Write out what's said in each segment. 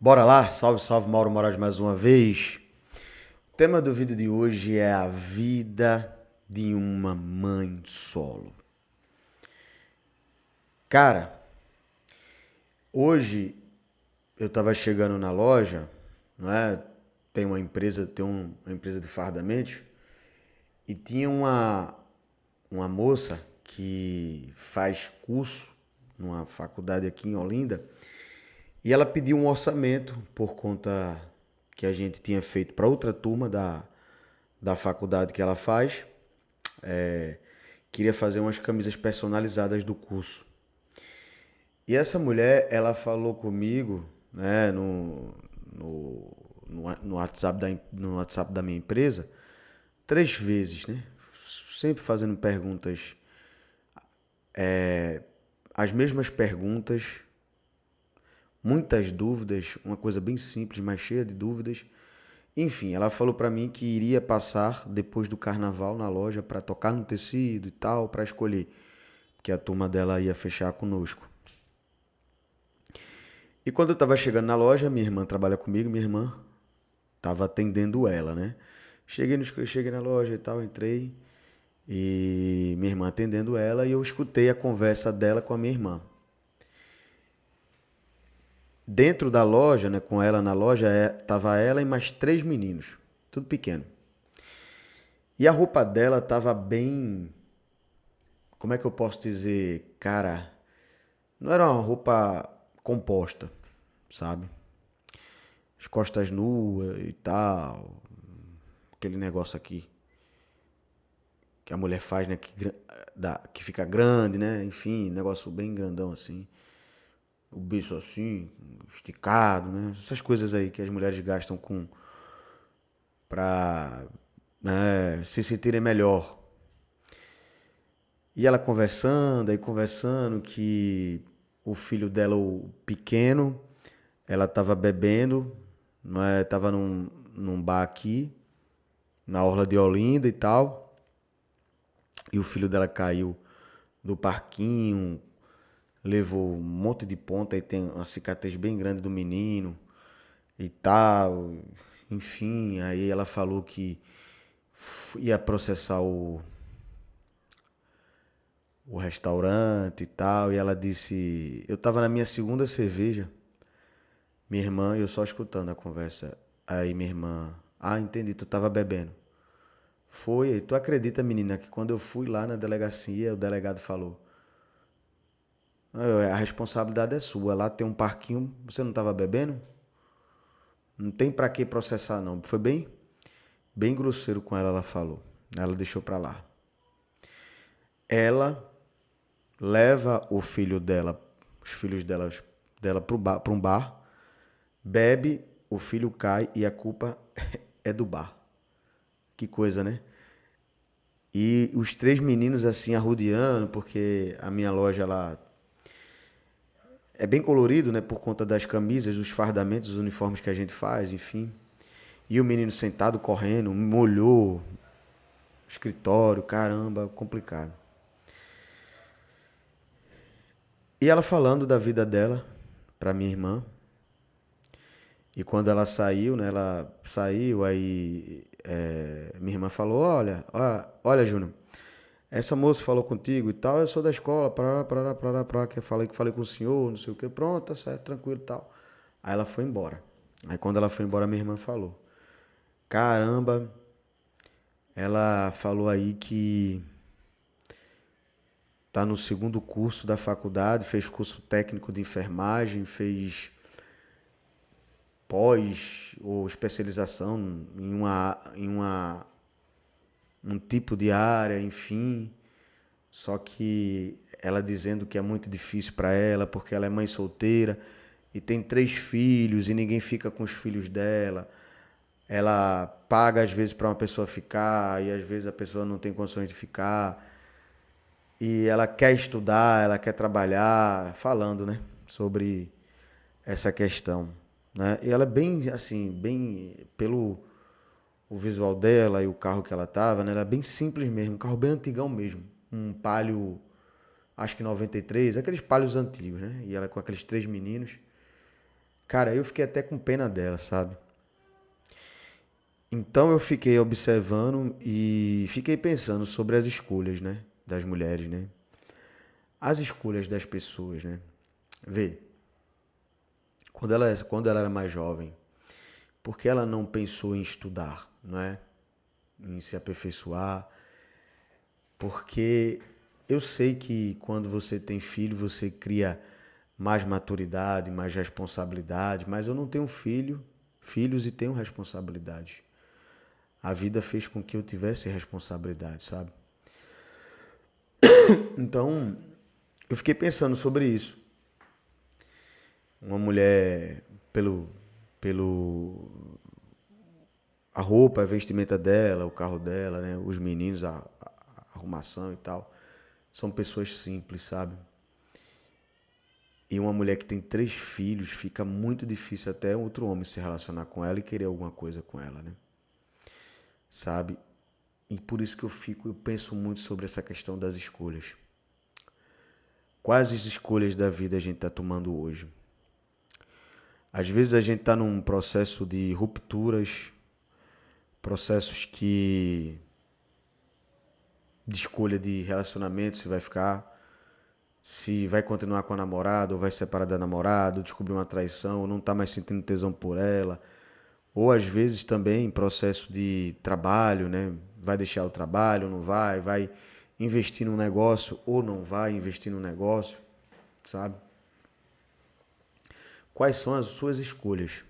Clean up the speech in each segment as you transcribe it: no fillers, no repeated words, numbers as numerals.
Bora lá, salve, salve, Mauro Moraes mais uma vez. O tema do vídeo de hoje é a vida de uma mãe solo. Cara, hoje eu tava chegando na loja, não é? Uma empresa de fardamentos e tinha uma moça que faz curso numa faculdade aqui em Olinda e ela pediu um orçamento por conta que a gente tinha feito para outra turma da faculdade que ela faz. Queria fazer umas camisas personalizadas do curso. E essa mulher, ela falou comigo, né, no WhatsApp no WhatsApp da minha empresa, 3 vezes, né? Sempre fazendo perguntas, as mesmas perguntas, muitas dúvidas, uma coisa bem simples, mas cheia de dúvidas. Enfim, ela falou para mim que iria passar depois do carnaval na loja para tocar no tecido e tal, para escolher, que a turma dela ia fechar conosco. E quando eu tava chegando na loja, minha irmã trabalha comigo, minha irmã tava atendendo ela, né? Cheguei na loja e tal, entrei e minha irmã atendendo ela e eu escutei a conversa dela com a minha irmã. Dentro da loja, né, com ela na loja, tava ela e mais 3 meninos, tudo pequeno. E a roupa dela tava bem, como é que eu posso dizer, cara, não era uma roupa composta, sabe? As costas nuas e tal, aquele negócio aqui que a mulher faz, né? Que fica grande, né? Enfim, negócio bem grandão assim. O beiço assim, esticado, né? Essas coisas aí que as mulheres gastam pra, né, se sentirem melhor. E ela conversando, aí conversando que o filho dela, o pequeno, ela tava bebendo, não é? Tava num bar aqui, na Orla de Olinda e tal. E o filho dela caiu do parquinho, levou um monte de ponta e tem uma cicatriz bem grande do menino e tal. Enfim, aí ela falou que ia processar o restaurante e tal. E ela disse: eu tava na minha segunda cerveja, minha irmã, e eu só escutando a conversa. Aí minha irmã: ah, entendi, tu tava bebendo. Foi, tu acredita, menina, que quando eu fui lá na delegacia, o delegado falou: a responsabilidade é sua. Lá tem um parquinho, você não estava bebendo? Não tem pra que processar, não. Foi bem grosseiro com ela, ela falou. Ela deixou pra lá. Ela leva o filho dela, os filhos dela pra um bar, bebe, o filho cai e a culpa é do bar. Que coisa, né? E os 3 meninos assim arrodeando, porque a minha loja lá é bem colorido, né? Por conta das camisas, dos fardamentos, dos uniformes que a gente faz, enfim. E o menino sentado correndo, molhou o escritório, caramba, complicado. E ela falando da vida dela pra minha irmã. E quando ela saiu, né? Ela saiu, aí minha irmã falou: olha, Júnior, essa moça falou contigo e tal, eu sou da escola, parará, que eu falei com o senhor, não sei o que, pronto, tá certo, tranquilo e tal. Aí ela foi embora. Aí quando ela foi embora, minha irmã falou: caramba, ela falou aí que tá no segundo curso da faculdade, fez curso técnico de enfermagem, fez pós ou especialização um tipo de área, enfim. Só que ela dizendo que é muito difícil para ela, porque ela é mãe solteira e tem 3 filhos e ninguém fica com os filhos dela. Ela paga às vezes para uma pessoa ficar e às vezes a pessoa não tem condições de ficar. E ela quer estudar, ela quer trabalhar, falando, né, sobre essa questão, né? E ela é bem assim, bem pelo o visual dela e o carro que ela tava, né? Ela é bem simples mesmo, um carro bem antigão mesmo, um Palio, acho que 93, aqueles Palios antigos, né? E ela com aqueles 3 meninos. Cara, eu fiquei até com pena dela, sabe? Então eu fiquei observando e fiquei pensando sobre as escolhas, né? Das mulheres, né? As escolhas das pessoas, né? Vê, quando ela era mais jovem, por que ela não pensou em estudar, não é? Em se aperfeiçoar? Porque eu sei que quando você tem filho, você cria mais maturidade, mais responsabilidade, mas eu não tenho filhos e tenho responsabilidade. A vida fez com que eu tivesse responsabilidade, sabe? Então, eu fiquei pensando sobre isso. Uma mulher, pelo a roupa, a vestimenta dela, o carro dela, né? Os meninos, a arrumação e tal, são pessoas simples, sabe? E uma mulher que tem 3 filhos, fica muito difícil até outro homem se relacionar com ela e querer alguma coisa com ela, né? Sabe? E por isso que eu penso muito sobre essa questão das escolhas. Quais as escolhas da vida a gente está tomando hoje? Às vezes a gente está num processo de rupturas, processos de escolha de relacionamento, se vai ficar, se vai continuar com a namorada, ou vai separar da namorada, ou descobrir uma traição, ou não está mais sentindo tesão por ela. Ou às vezes também em processo de trabalho, né? Vai deixar o trabalho, não vai, vai investir num negócio ou não vai investir num negócio, sabe? Quais são as suas escolhas?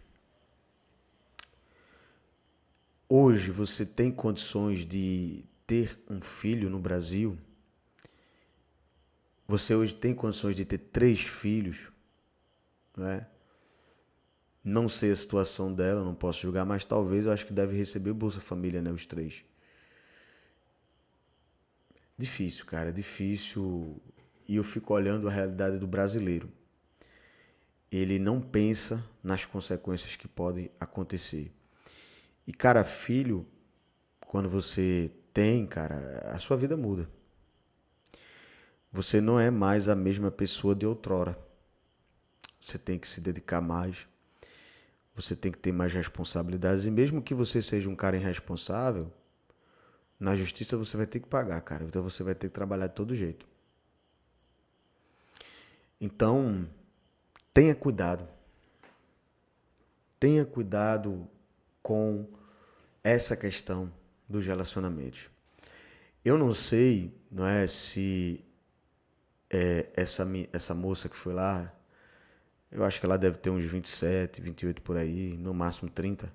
Hoje você tem condições de ter um filho no Brasil? Você hoje tem condições de ter 3 filhos, não é? Não sei a situação dela, não posso julgar, mas talvez eu acho que deve receber Bolsa Família, né? Os 3. Difícil, cara, difícil. E eu fico olhando a realidade do brasileiro. Ele não pensa nas consequências que podem acontecer. E, cara, filho, quando você tem, cara, a sua vida muda. Você não é mais a mesma pessoa de outrora. Você tem que se dedicar mais. Você tem que ter mais responsabilidades. E mesmo que você seja um cara irresponsável, na justiça você vai ter que pagar, cara. Então você vai ter que trabalhar de todo jeito. Então, tenha cuidado. Tenha cuidado com essa questão dos relacionamentos. Eu não sei, não é, se essa moça que foi lá, eu acho que ela deve ter uns 27, 28 por aí, no máximo 30.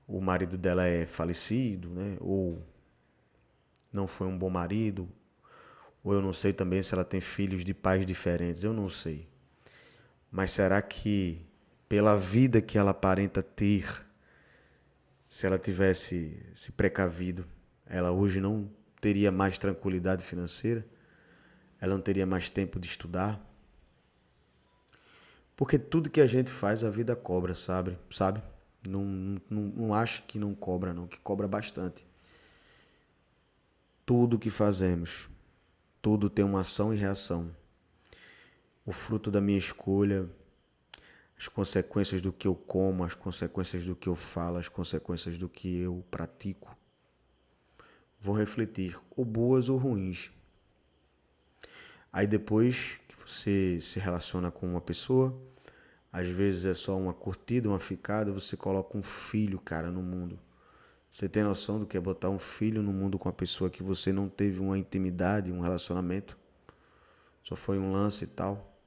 O marido dela é falecido, né? Ou não foi um bom marido, ou eu não sei também se ela tem filhos de pais diferentes, eu não sei. Mas será que pela vida que ela aparenta ter, se ela tivesse se precavido, ela hoje não teria mais tranquilidade financeira? Ela não teria mais tempo de estudar? Porque tudo que a gente faz, a vida cobra, sabe? Sabe? Não acho que não cobra, não, que cobra bastante. Tudo que fazemos, tudo tem uma ação e reação. O fruto da minha escolha, as consequências do que eu como, as consequências do que eu falo, as consequências do que eu pratico, vão refletir, ou boas ou ruins. Aí depois que você se relaciona com uma pessoa, às vezes é só uma curtida, uma ficada, você coloca um filho, cara, no mundo. Você tem noção do que é botar um filho no mundo com uma pessoa que você não teve uma intimidade, um relacionamento? Só foi um lance e tal.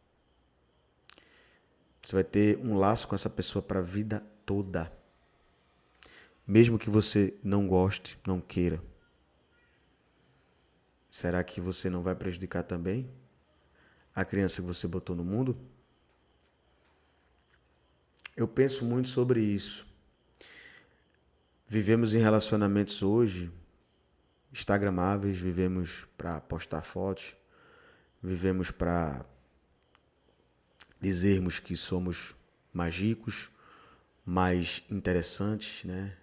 Você vai ter um laço com essa pessoa para a vida toda. Mesmo que você não goste, não queira. Será que você não vai prejudicar também a criança que você botou no mundo? Eu penso muito sobre isso. Vivemos em relacionamentos hoje instagramáveis, vivemos para postar fotos, vivemos para dizermos que somos mais ricos, mais interessantes, né?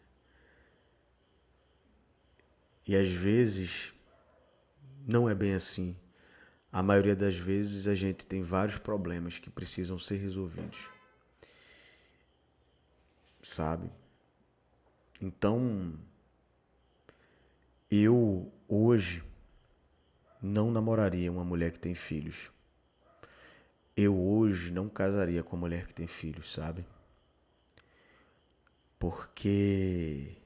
E às vezes não é bem assim. A maioria das vezes a gente tem vários problemas que precisam ser resolvidos. sabe? Então, eu hoje não namoraria uma mulher que tem filhos. Eu hoje não casaria com uma mulher que tem filhos, sabe? Porque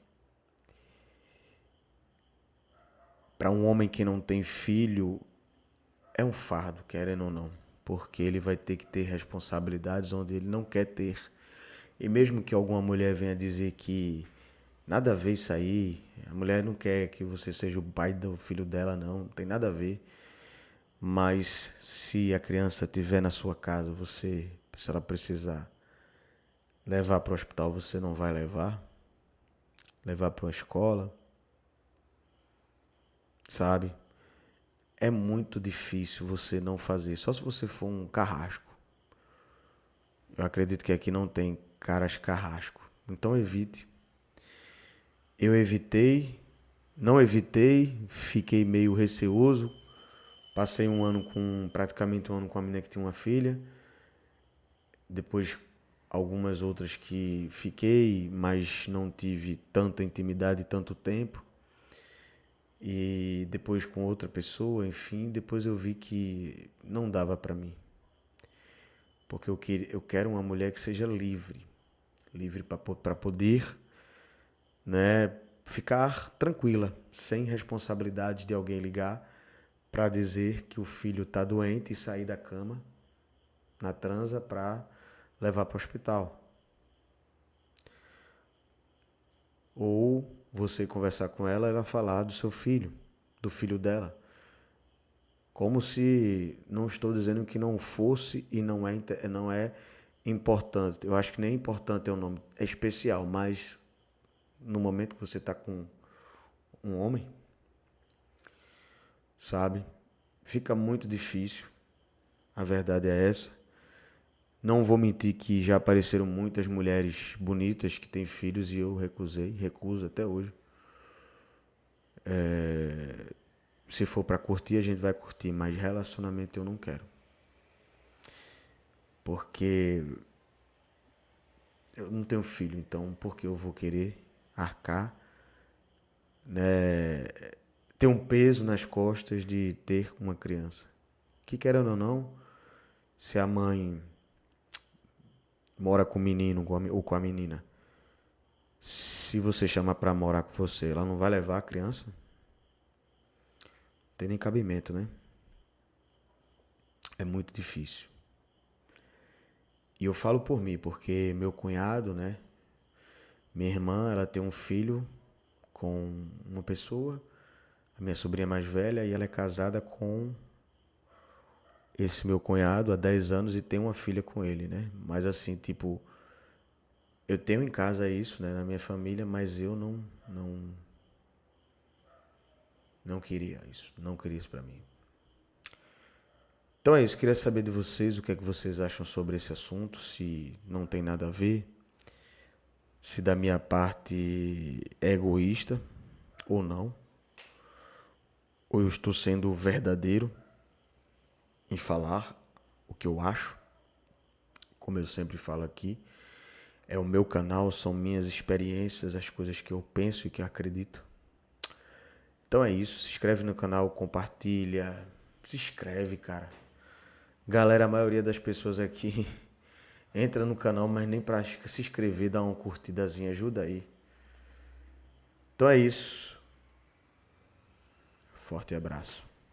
para um homem que não tem filho é um fardo, querendo ou não, porque ele vai ter que ter responsabilidades onde ele não quer ter. E mesmo que alguma mulher venha dizer que nada a ver isso aí, a mulher não quer que você seja o pai do filho dela, não tem nada a ver. Mas se a criança estiver na sua casa, se ela precisar levar para o hospital, você não vai levar? Levar para uma escola, sabe? É muito difícil você não fazer, só se você for um carrasco. Eu acredito que aqui não tem caras carrasco, então evite. Eu evitei, não evitei, fiquei meio receoso. Passei praticamente um ano com a menina que tinha uma filha. Depois algumas outras que fiquei, mas não tive tanta intimidade e tanto tempo. E depois com outra pessoa, enfim, depois eu vi que não dava para mim. Porque eu quero uma mulher que seja livre. Livre para poder, né, ficar tranquila, sem responsabilidade de alguém ligar para dizer que o filho está doente e sair da cama na transa para levar para o hospital. Ou você conversar com ela, ela falar do seu filho, do filho dela. Como se não estou dizendo que não fosse e não é importante. Eu acho que nem importante é o nome, é especial, mas no momento que você está com um homem, sabe, fica muito difícil. A verdade é essa. Não vou mentir que já apareceram muitas mulheres bonitas que têm filhos e eu recuso até hoje. Se for pra curtir, a gente vai curtir, mas relacionamento eu não quero. Porque eu não tenho filho, então por que eu vou querer arcar, né? Ter um peso nas costas de ter uma criança. Que querendo ou não, se a mãe mora com o menino ou com a menina, se você chamar pra morar com você, ela não vai levar a criança? Não tem nem cabimento, né? É muito difícil. E eu falo por mim, porque meu cunhado, né? Minha irmã, ela tem um filho com uma pessoa, a minha sobrinha mais velha, e ela é casada com esse meu cunhado há 10 anos e tem uma filha com ele, né? Mas assim, tipo, eu tenho em casa isso, né, na minha família, mas eu não queria isso, não queria isso pra mim. Então é isso, queria saber de vocês o que é que vocês acham sobre esse assunto, se não tem nada a ver, se da minha parte é egoísta ou não, ou eu estou sendo verdadeiro em falar o que eu acho, como eu sempre falo aqui. É o meu canal, são minhas experiências, as coisas que eu penso e que eu acredito. Então é isso, se inscreve no canal, compartilha, se inscreve, cara. Galera, a maioria das pessoas aqui entra no canal, mas nem pra se inscrever, dá uma curtidazinha, ajuda aí. Então é isso. Forte abraço.